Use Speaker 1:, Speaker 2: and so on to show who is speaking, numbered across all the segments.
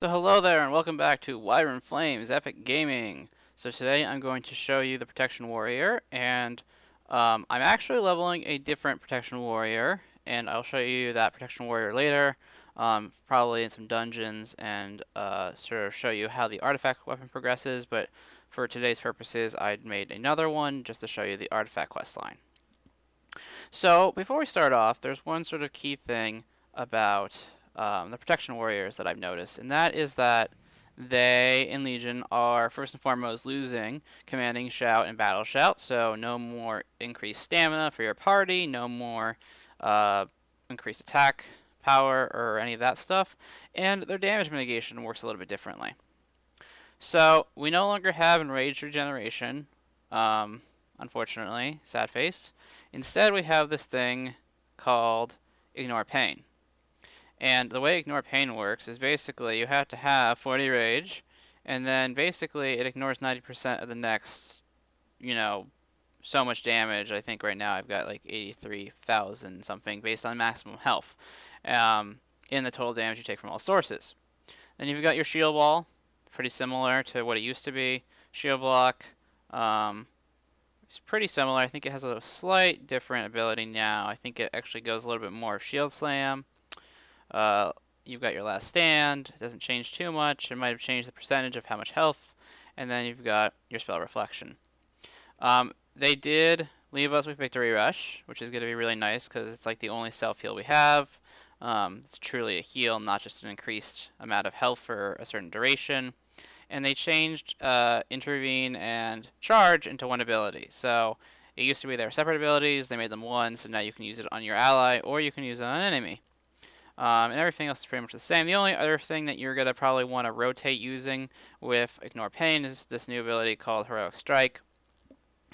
Speaker 1: So hello there and welcome back to Wyvern Flames Epic Gaming. So today I'm going to show you the Protection Warrior, and I'm actually leveling a different Protection Warrior, and I'll show you that Protection Warrior later, probably in some dungeons, and sort of show you how the artifact weapon progresses, but for today's purposes I'd made another one just to show you the artifact questline. So before we start off, there's one sort of key thing about the Protection Warriors that I've noticed, and that is that they in Legion are first and foremost losing Commanding Shout and Battle Shout, so no more increased stamina for your party, no more uh, increased attack power or any of that stuff, and their damage mitigation works a little bit differently. So we no longer have enraged regeneration, um, unfortunately, sad face. Instead, we have this thing called ignore pain. And the way ignore pain works is basically you have to have 40 rage, and then basically it ignores 90% of the next, you know, so much damage. I think right now I've got like 83,000 something based on maximum health um, in the total damage you take from all sources. Then you've got your shield wall, pretty similar to what it used to be. Shield block, um, it's pretty similar. I think it has a slight different ability now. I think it actually goes a little bit more shield slam. Uh, you've got your last stand. It doesn't change too much. It might have changed the percentage of how much health. And then you've got your spell reflection. They did leave us with Victory Rush, which is going to be really nice because it's like the only self heal we have. It's truly a heal, not just an increased amount of health for a certain duration. And they changed Intervene and Charge into one ability. So it used to be they were separate abilities. They made them one, so now you can use it on your ally or you can use it on an enemy. And everything else is pretty much the same. The only other thing that you're going to probably want to rotate using with Ignore Pain is this new ability called Heroic Strike,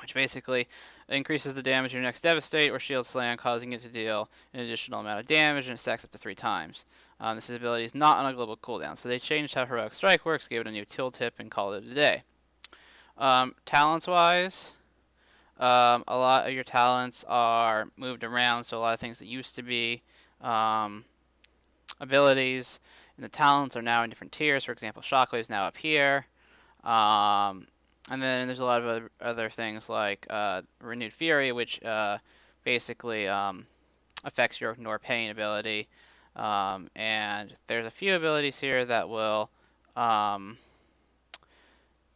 Speaker 1: which basically increases the damage of your next Devastate or Shield Slam, causing it to deal an additional amount of damage, and it stacks up to 3 times. This ability is not on a global cooldown, so they changed how Heroic Strike works, gave it a new tooltip, and called it a day. Talents-wise, a lot of your talents are moved around, so a lot of things that used to be abilities and the talents are now in different tiers. For example, Shockwave is now up here. And then there's a lot of other things like Renewed Fury, which basically affects your Ignore Pain ability. And there's a few abilities here that will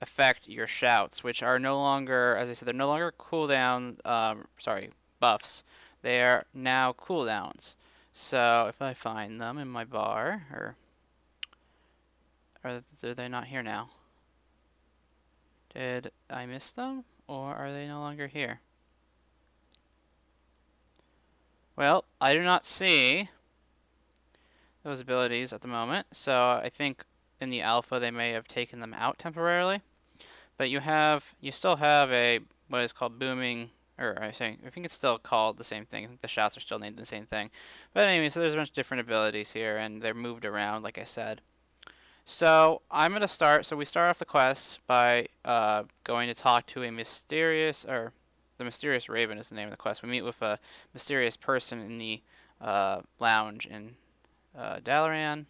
Speaker 1: affect your shouts, which are no longer, as I said, they're no longer cooldown, buffs. They are now cooldowns. So if I find them in my bar, or are they not here now? Did I miss them, or are they no longer here? Well, I do not see those abilities at the moment, so I think in the alpha they may have taken them out temporarily. But you still have a what is called booming, or I think it's still called the same thing. I think the shouts are still named the same thing. But anyway, so there's a bunch of different abilities here, and they're moved around, like I said. So I'm gonna start. So we start off the quest by going to talk to a mysterious, or the mysterious Raven is the name of the quest. We meet with a mysterious person in the lounge in Dalaran,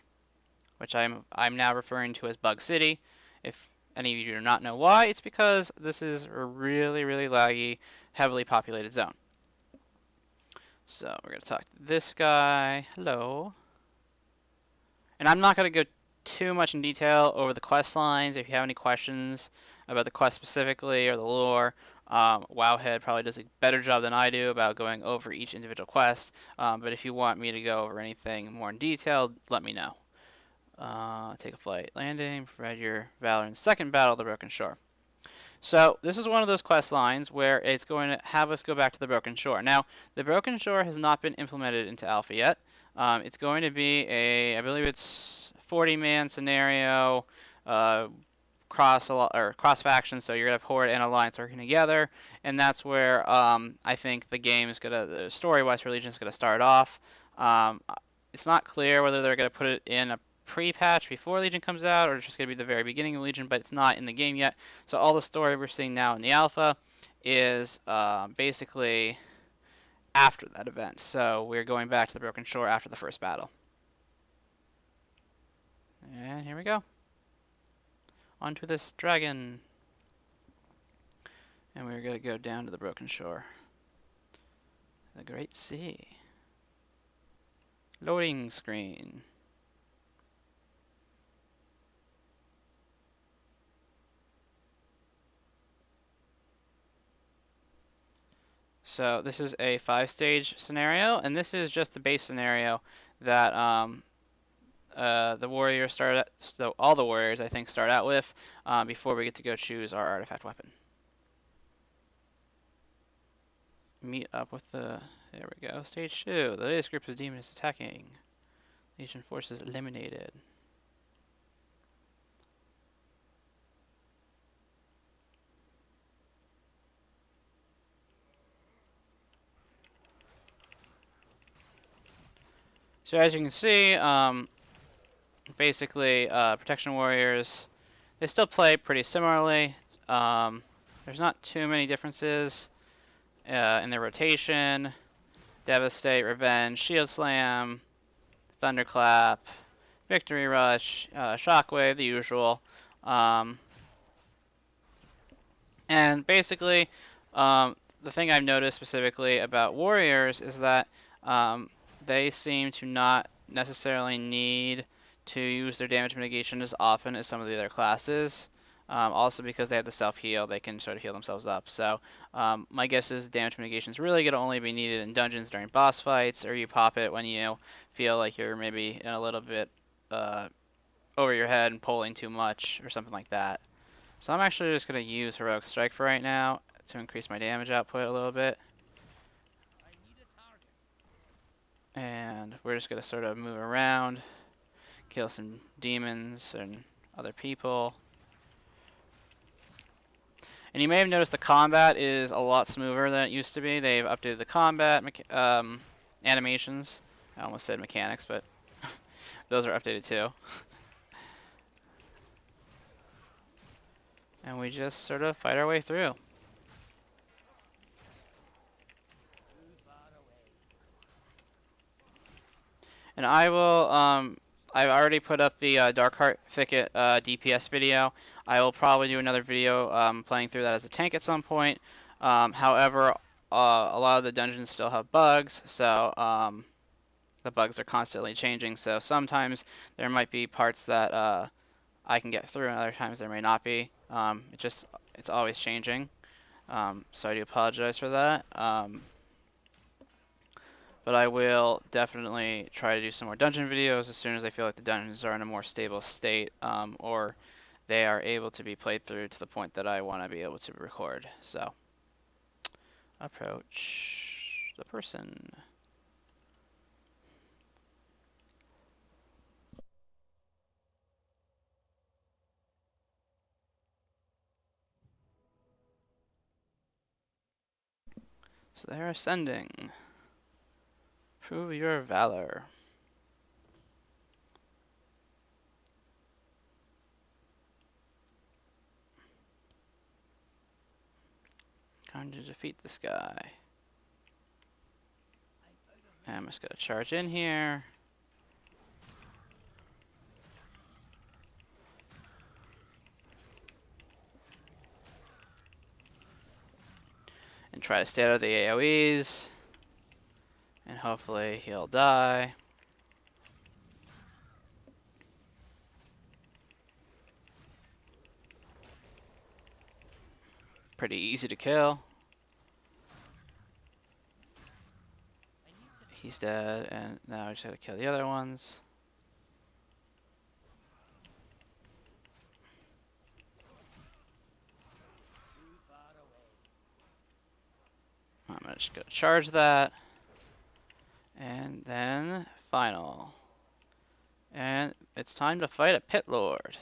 Speaker 1: which I'm now referring to as Bug City. If any of you do not know why, it's because this is a really, really laggy, heavily populated zone. So we're going to talk to this guy. Hello. And I'm not going to go too much in detail over the quest lines. If you have any questions about the quest specifically or the lore, Wowhead probably does a better job than I do about going over each individual quest. But if you want me to go over anything more in detail, let me know. Take a flight landing, provide your valor in the second battle of the Broken Shore. So this is one of those quest lines where it's going to have us go back to the Broken Shore. Now, the Broken Shore has not been implemented into Alpha yet. It's going to be I believe it's 40-man scenario, cross faction. So you're gonna have Horde and Alliance working together, and that's where I think the story-wise for Legion is gonna start off. It's not clear whether they're gonna put it in a pre-patch before Legion comes out, or it's just going to be the very beginning of Legion, but it's not in the game yet. So all the story we're seeing now in the alpha is basically after that event. So we're going back to the Broken Shore after the first battle. And here we go. Onto this dragon. And we're going to go down to the broken shore. The Great Sea. Loading screen. So this is a 5-stage scenario, and this is just the base scenario that the warriors start at, so all the warriors I think start out with before we get to go choose our artifact weapon. Meet up with the, there we go, stage 2. The latest group of demons attacking. Legion forces eliminated. So as you can see, basically protection warriors, they still play pretty similarly. There's not too many differences in their rotation. Devastate, Revenge, Shield Slam, Thunderclap, Victory Rush, Shockwave, the usual. And basically, the thing I've noticed specifically about warriors is that they seem to not necessarily need to use their damage mitigation as often as some of the other classes. Also because they have the self-heal, they can sort of heal themselves up. So my guess is damage mitigation is really going to only be needed in dungeons during boss fights, or you pop it when you feel like you're maybe in a little bit over your head and pulling too much or something like that. So I'm actually just going to use Heroic Strike for right now to increase my damage output a little bit. And we're just going to sort of move around, kill some demons and other people. And you may have noticed the combat is a lot smoother than it used to be. They've updated the combat animations. I almost said mechanics, but those are updated too. And we just sort of fight our way through. And I will, I've already put up the Darkheart Thicket DPS video. I will probably do another video playing through that as a tank at some point. However, a lot of the dungeons still have bugs, so the bugs are constantly changing. So sometimes there might be parts that I can get through, and other times there may not be. It's always changing. So I do apologize for that. But I will definitely try to do some more dungeon videos as soon as I feel like the dungeons are in a more stable state, or they are able to be played through to the point that I want to be able to record. So, approach the person. So they're ascending. Prove your valor. Time to defeat this guy. And I'm just going to charge in here. And try to stay out of the AoEs. And hopefully he'll die. Pretty easy to kill. He's dead, and now I just gotta kill the other ones. I'm just gonna charge that. And then final. And it's time to fight a Pit Lord.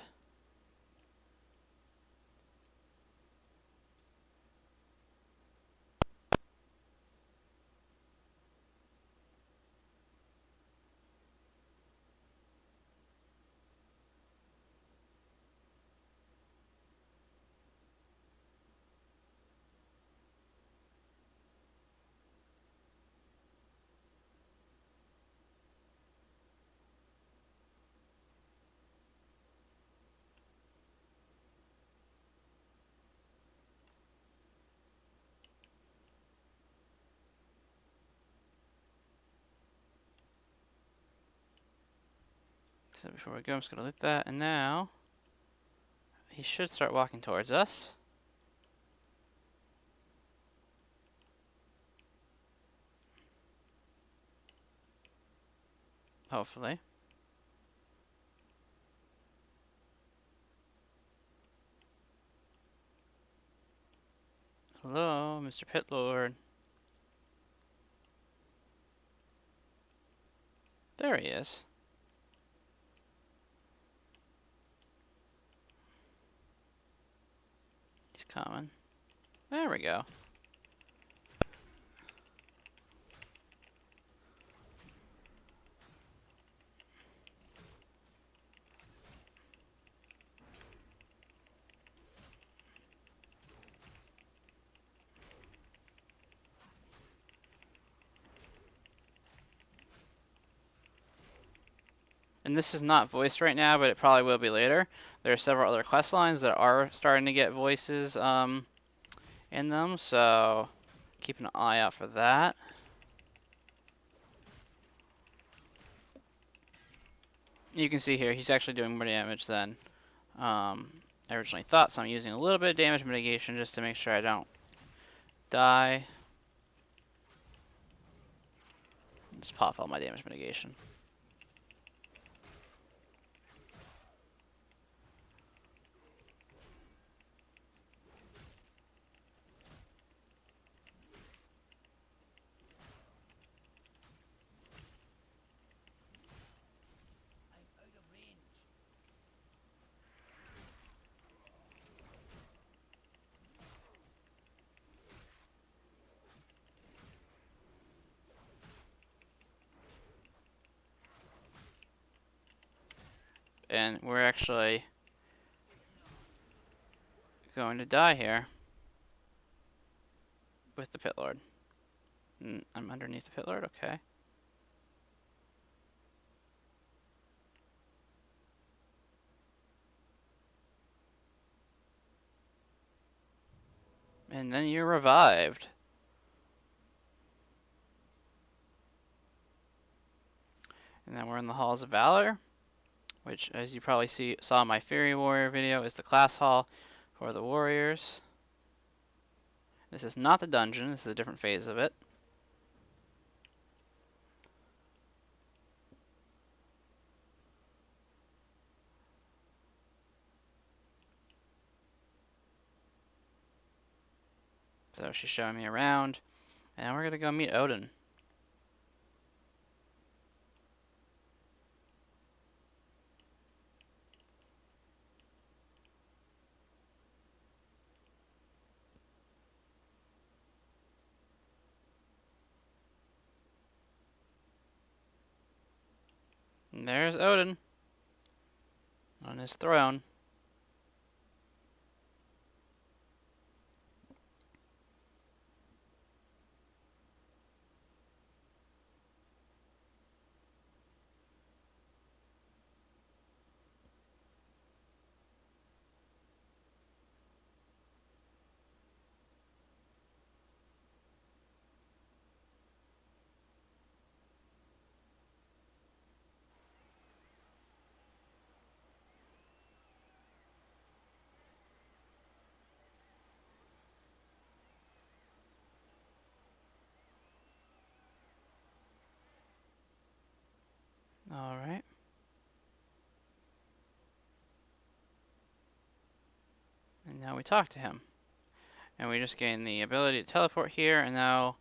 Speaker 1: So before we go, I'm just gonna loot that, and now he should start walking towards us. Hopefully. Hello, Mr. Pit Lord. There he is. He's coming. There we go. And this is not voiced right now, but it probably will be later. There are several other quest lines that are starting to get voices in them, so keep an eye out for that. You can see here he's actually doing more damage than I originally thought, so I'm using a little bit of damage mitigation just to make sure I don't die. Just pop all my damage mitigation. And we're actually going to die here with the Pit Lord. I'm underneath the Pit Lord, okay. And then you're revived. And then we're in the Halls of Valor, which, as you probably saw in my Fury Warrior video, is the class hall for the warriors. This is not the dungeon, this is a different phase of it. So she's showing me around, and we're gonna go meet Odin. And there's Odin on his throne. Alright. And now we talk to him. And we just gain the ability to teleport here, and now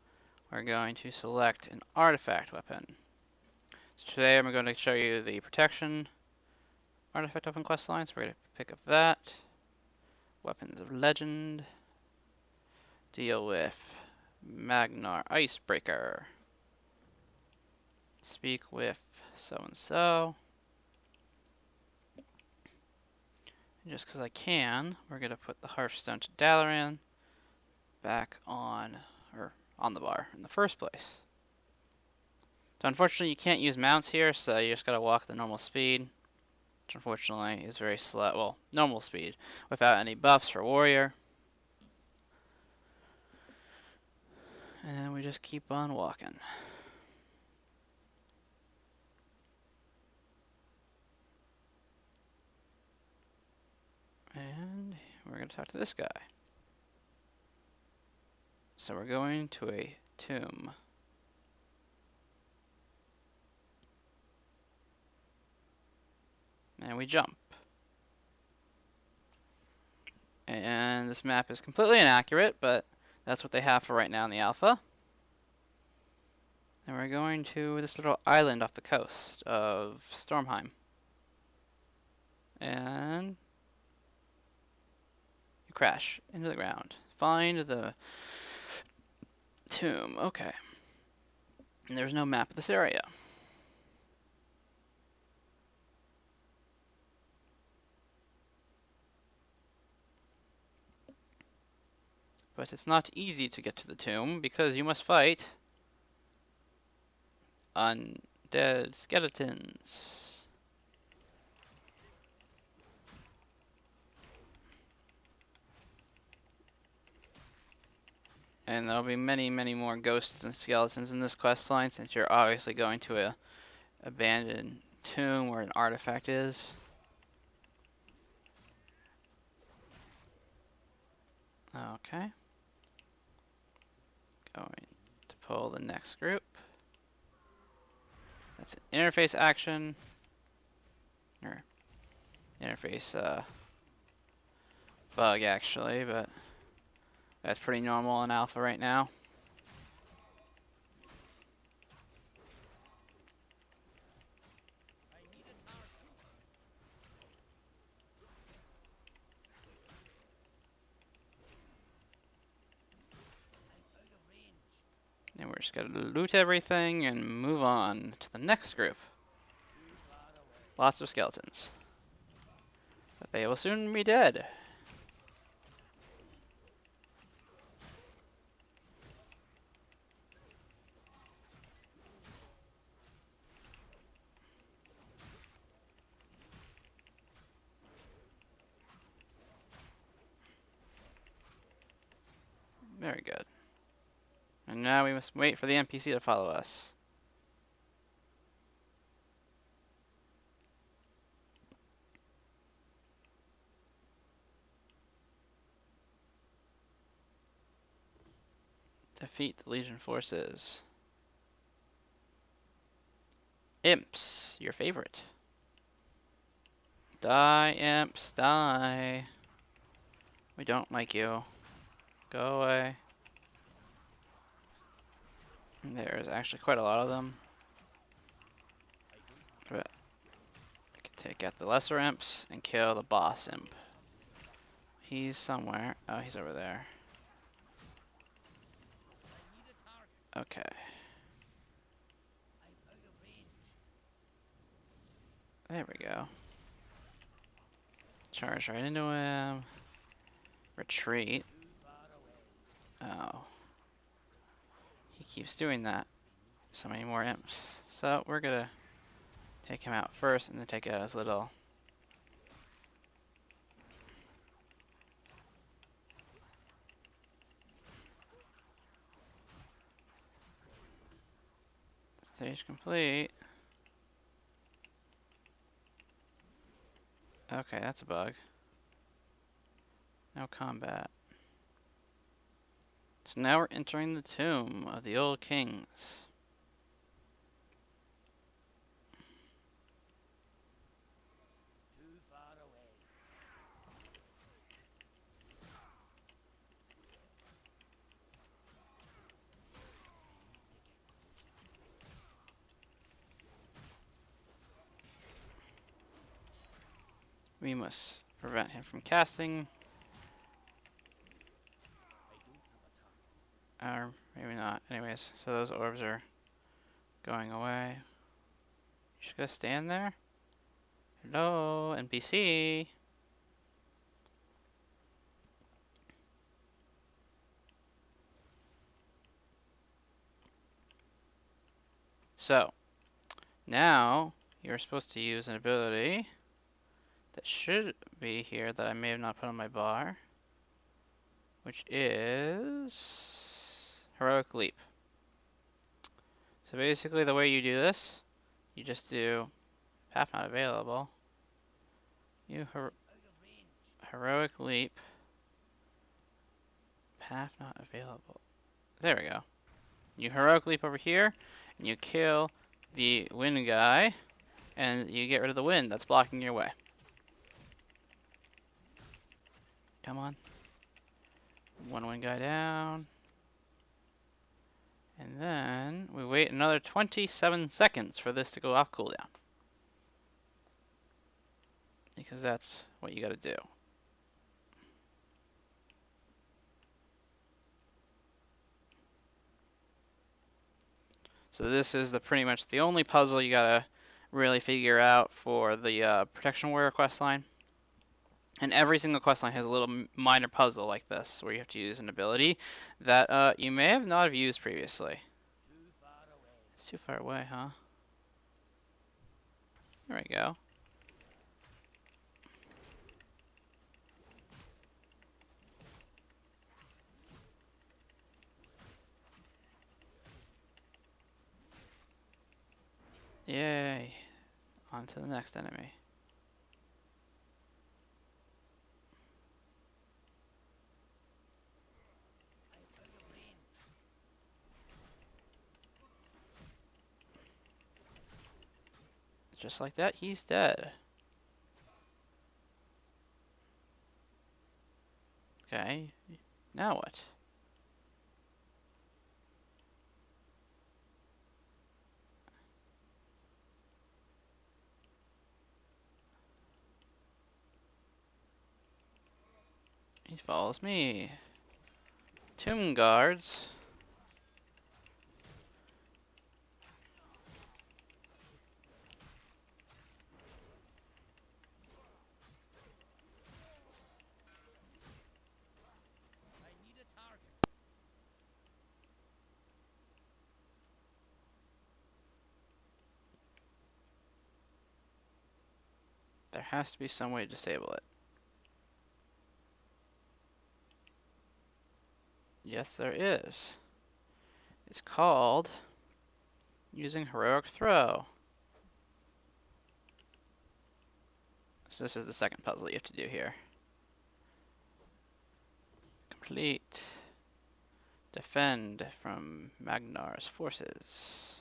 Speaker 1: we're going to select an artifact weapon. So today I'm going to show you the protection artifact weapon quest line, so we're going to pick up that. Weapons of Legend. Deal with Magnar Icebreaker. Speak with so-and-so. And just because I can, we're going to put the Hearthstone to Dalaran back on the bar in the first place. So unfortunately you can't use mounts here, so you just gotta walk at the normal speed, which unfortunately is very slow. Well, normal speed, without any buffs for warrior. And we just keep on walking. we're going to talk to this guy. So we're going to a tomb. And we jump. And this map is completely inaccurate, but that's what they have for right now in the alpha. And we're going to this little island off the coast of Stormheim. And you crash into the ground. Find the tomb. Okay. And there's no map of this area. But it's not easy to get to the tomb because you must fight undead skeletons. And there'll be many, many more ghosts and skeletons in this quest line since you're obviously going to a abandoned tomb where an artifact is. Okay. Going to pull the next group. That's an interface action. Or interface bug actually, but that's pretty normal in alpha right now. And we're just gonna loot everything and move on to the next group. Lots of skeletons. But they will soon be dead. Very good. And now we must wait for the NPC to follow us. Defeat the Legion forces. Imps, your favorite. Die, imps, die. We don't like you. Go away. There's actually quite a lot of them. But we can take out the lesser imps and kill the boss imp. He's somewhere. Oh, he's over there. Okay. There we go. Charge right into him. Retreat. Oh. He keeps doing that. So many more imps. So we're gonna take him out first and then take out his little stage complete. Okay, that's a bug. No combat. So now we're entering the tomb of the old kings. We must prevent him from casting. Or maybe not. Anyways, so those orbs are going away. You just gotta stand there. Hello, NPC. So, now you're supposed to use an ability that should be here that I may have not put on my bar, which is Heroic Leap. So basically the way you do this, you just do path not available. You Heroic Leap Path not available. There we go. You heroic leap over here, and you kill the wind guy, and you get rid of the wind that's blocking your way. Come on. One wind guy down. And then we wait another 27 seconds for this to go off cooldown. Because that's what you gotta do. So this is pretty much the only puzzle you gotta really figure out for the Protection Warrior questline. And every single questline has a little minor puzzle like this, where you have to use an ability that you may have not have used previously. It's too far away, huh? There we go. Yay. On to the next enemy. Just like that, he's dead. Okay, now what? He follows me. Tomb guards. There has to be some way to disable it. Yes, there is. It's called using Heroic Throw. So this is the second puzzle you have to do here. Complete. Defend from Magnar's forces.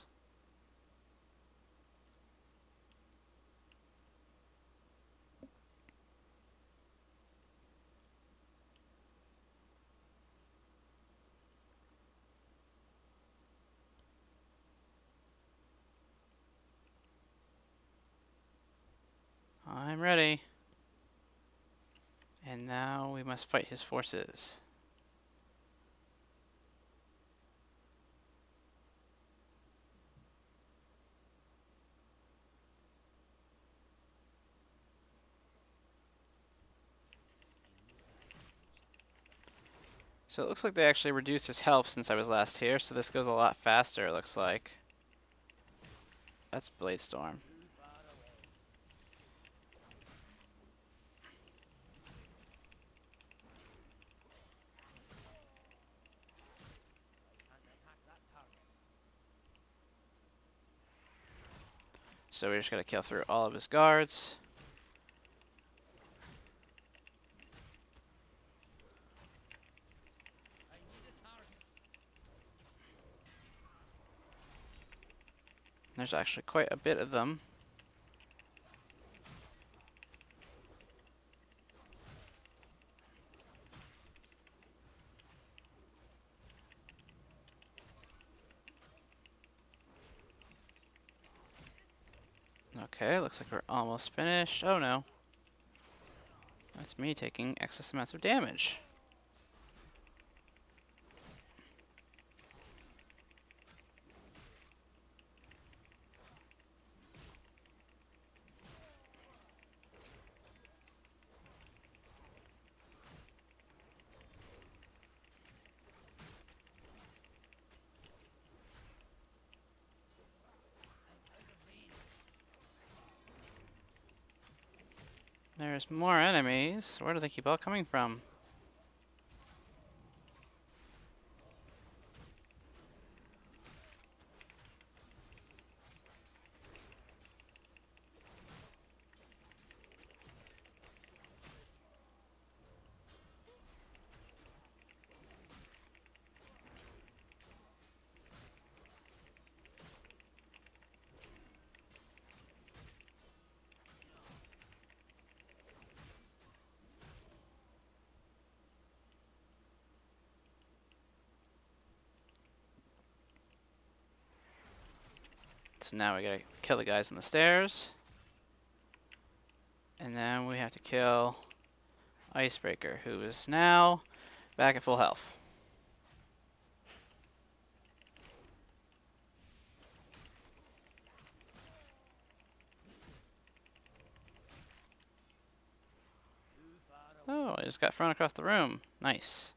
Speaker 1: I'm ready. And now we must fight his forces. So it looks like they actually reduced his health since I was last here, so this goes a lot faster, it looks like. That's Blade Storm. So we just gotta kill through all of his guards. There's actually quite a bit of them. Okay, looks like we're almost finished. Oh no. That's me taking excess amounts of damage. There's more enemies. Where do they keep all coming from? So now we gotta kill the guys on the stairs. And then we have to kill Icebreaker, who is now back at full health. Oh, I just got thrown across the room. Nice.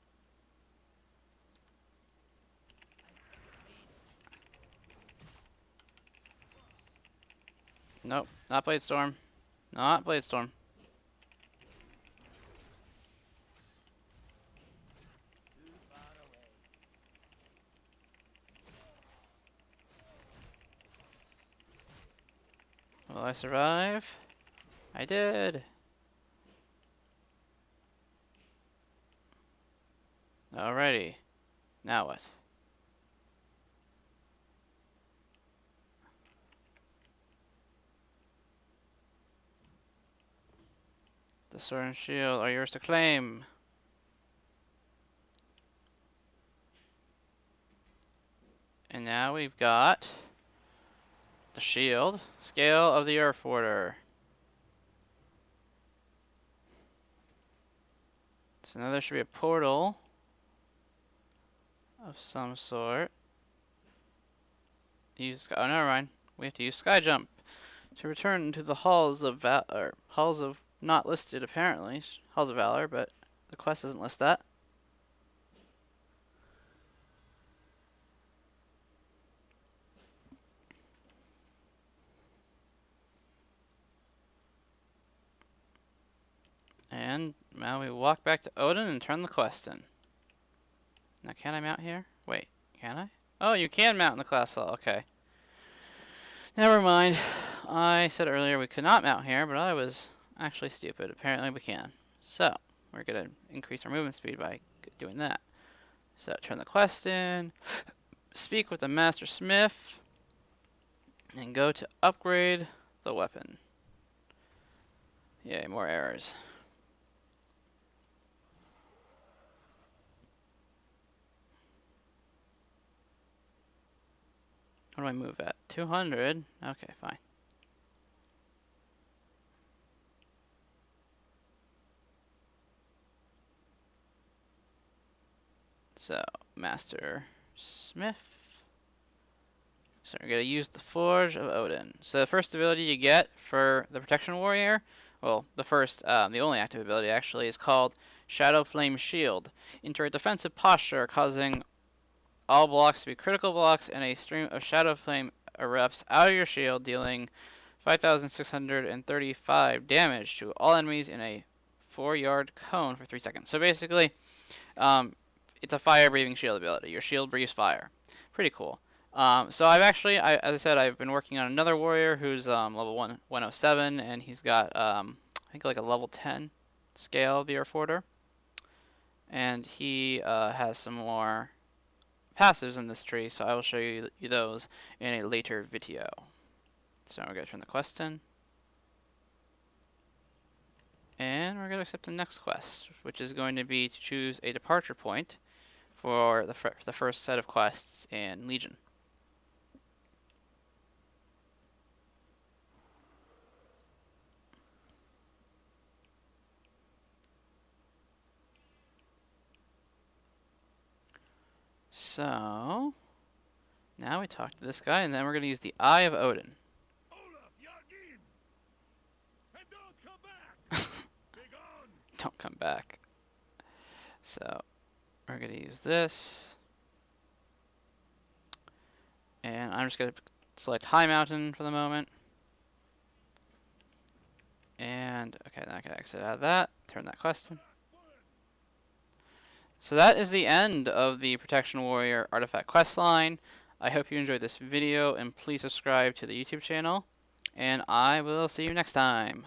Speaker 1: Nope, not Bladestorm. Not Bladestorm. Will I survive? I did. Alrighty. Now what? The sword and shield are yours to claim. And now we've got the shield. Scale of the Earth Order. So now there should be a portal of some sort. Oh, never mind. We have to use Sky Jump to return to the halls of halls of not listed apparently. Halls of Valor, but the quest doesn't list that. And now we walk back to Odin and turn the quest in. Now can I mount here? Wait, can I? Oh, you can mount in the class hall. Okay. Never mind. I said earlier we could not mount here, but I was actually stupid. Apparently we can. So, we're going to increase our movement speed by doing that. So, turn the quest in, speak with the Master Smith, and go to upgrade the weapon. Yay, more errors. What do I move at? 200? Okay, fine. So, Master Smith. So we're going to use the Forge of Odin. So the first ability you get for the Protection Warrior, well, the only active ability actually, is called Shadow Flame Shield. Enter a defensive posture, causing all blocks to be critical blocks, and a stream of Shadow Flame erupts out of your shield, dealing 5,635 damage to all enemies in a 4-yard cone for 3 seconds. So basically, it's a fire-breathing shield ability. Your shield breathes fire. Pretty cool. So I've actually, as I said, I've been working on another warrior who's level 107, and he's got, I think, like a level 10 scale of the Earth Order. And he has some more passives in this tree, so I will show you those in a later video. So we're going to turn the quest in. And we're going to accept the next quest, which is going to be to choose a departure point for the first set of quests in Legion. So, now we talk to this guy, and then we're going to use the Eye of Odin. Don't come back. So, we're going to use this. And I'm just going to select High Mountain for the moment. And, okay, then I can exit out of that, turn that quest in. So that is the end of the Protection Warrior Artifact questline. I hope you enjoyed this video, and please subscribe to the YouTube channel. And I will see you next time.